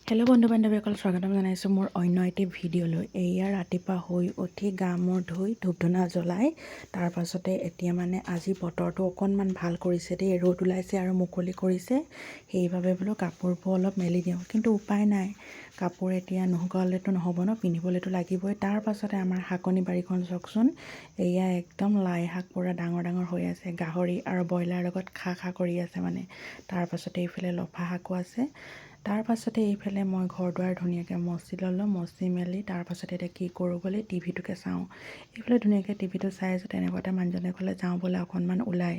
Hello' বন্ধু বান্ধৱীসকল, স্বাগতম জনাইছোঁ মোৰ অন্য এটি ভিডিঅ'লৈ। এয়া ৰাতিপুৱা শুই উঠি গা মূৰ ধুই ধূপ ধূনা জ্বলাই তাৰপাছতে এতিয়া আজি বতৰটো অকণমান ভাল কৰিছে দেই, ৰ'দ ওলাইছে আৰু মুকলি কৰিছে। সেইবাবে বোলো কাপোৰবোৰ অলপ মেলি দিওঁ, কিন্তু উপায় নাই, কাপোৰ এতিয়া নুশুকালেতো নহ'ব ন, পিন্ধিবলৈতো লাগিবই। তাৰপাছতে আমাৰ শাকনি বাৰীখন চাওকচোন, এয়া একদম লাই শাক পুৰা ডাঙৰ ডাঙৰ হৈ আছে, গাহৰি আৰু ব্ৰইলাৰ লগত খা কৰি আছে তাৰপাছতে এইফালে লফা শাকো আছে। তাৰপাছতে এইফালে মই ঘৰ দুৱাৰ ধুনীয়াকৈ মচি ল'লোঁ, মচি মেলি তাৰপাছতে এতিয়া কি কৰোঁ বুলি টিভিটোকে চাওঁ। এইফালে ধুনীয়াকৈ টিভিটো চাই আছোঁ, তেনেকুৱাতে মানুহজনে ক'লে যাওঁ বোলে অকণমান ওলাই।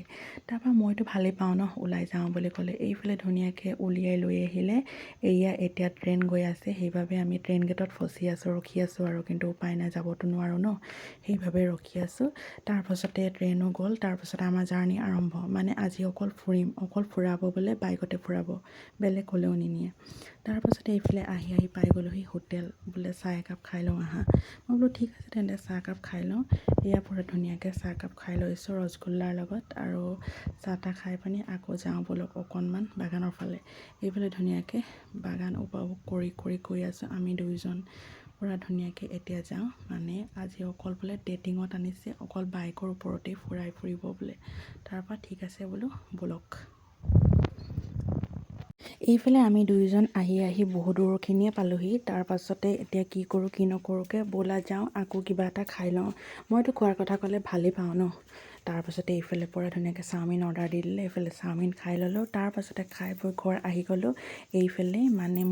তাৰপৰা মইতো ভালেই পাওঁ ন ওলাই যাওঁ বুলি ক'লে। এইফালে ধুনীয়াকৈ উলিয়াই লৈ আহিলে। এয়া এতিয়া ট্ৰেইন গৈ আছে, সেইবাবে আমি ট্ৰেইন গেটত ফচি আছোঁ, ৰখি আছোঁ আৰু, কিন্তু উপায় নাই, যাবতো নোৱাৰোঁ ন, সেইবাবে ৰখি আছোঁ। তাৰপাছতে ট্ৰেইনো গ'ল, তাৰপাছতে আমাৰ জাৰ্ণি আৰম্ভ। আজি অকল ফুৰিম, অকল ফুৰাব বোলে, বাইকতে ফুৰাব, বেলেগ ক'লেও নিনিয়ে। তাৰপাছতে এইফালে আহি পাই গ'লোহি হোটেল, বোলে চাহ একাপ খাই লওঁ আহা। মই বোলো ঠিক আছে তেন্তে চাহ একাপ খাই লওঁ। এয়া পুৰা ধুনীয়াকৈ চাহ একাপ খাই লৈছোঁ ৰসগোল্লাৰ লগত, আৰু চাহ তাহ খাই পানি আকৌ যাওঁ বোলো অকণমান বাগানৰ ফালে। এইফালে ধুনীয়াকৈ বাগান উপভোগ কৰি গৈ আছোঁ আমি দুয়োজন। পুৰা ধুনীয়াকৈ এতিয়া যাওঁ, আজি অকল বোলে ডেটিঙত আনিছে, অকল বাইকৰ ওপৰতেই ফুৰিব বোলে। তাৰপৰা ঠিক আছে বোলো ব'লক। এইফালে আমি দুয়োজন আহি বহু দূৰখিনিয়ে পালোহি। তাৰপাছতে এতিয়া কি কৰোঁ কি নকৰোঁকৈ ব'লা যাওঁ, আকৌ কিবা এটা খাই লওঁ। মইতো খোৱাৰ কথা ক'লে ভালেই পাওঁ ন। তাৰপাছতে এইফালে পৰা ধুনীয়াকৈ চাওমিন অৰ্ডাৰ দি দিলে, এইফালে চাওমিন খাই ল'লোঁ। তাৰপাছতে খাই বৈ ঘৰ আহি গ'লোঁ। এইফালে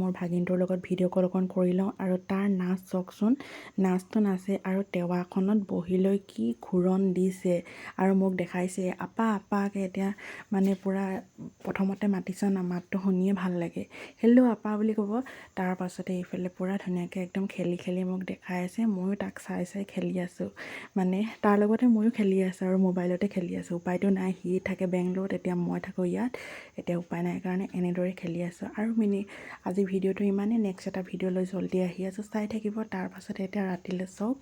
মোৰ ভাগিনটোৰ লগত ভিডিঅ' কল অকণ কৰি লওঁ, আৰু তাৰ নাচ চাওকচোন, নাচটো নাচে আৰু টেৱাখনত বহি লৈ কি ঘূৰণ দিছে আৰু মোক দেখাইছে আপা আপাকৈ। এতিয়া পূৰা প্ৰথমতে মাতিছে ন, মাতটো শুনিয়ে ভাল লাগে, হেল্ল' আপা বুলি ক'ব। তাৰপাছতে এইফালে পূৰা ধুনীয়াকৈ একদম খেলি মোক দেখাই আছে, ময়ো তাক চাই খেলি আছোঁ। তাৰ লগতে ময়ো খেলি আছোঁ আৰু মোবাইলতে খেলি আছোঁ। উপায়তো নাই, সি থাকে বেংগলোৰত, এতিয়া মই থাকোঁ ইয়াত। এতিয়া উপায় নাই কাৰণে এনেদৰে খেলি আছোঁ। আৰু আজি ভিডিঅ'টো ইমানেই, নেক্সট এটা ভিডিঅ' লৈ জল্দি আহি আছোঁ, চাই থাকিব। তাৰপাছতে এতিয়া ৰাতিলৈ চাওক।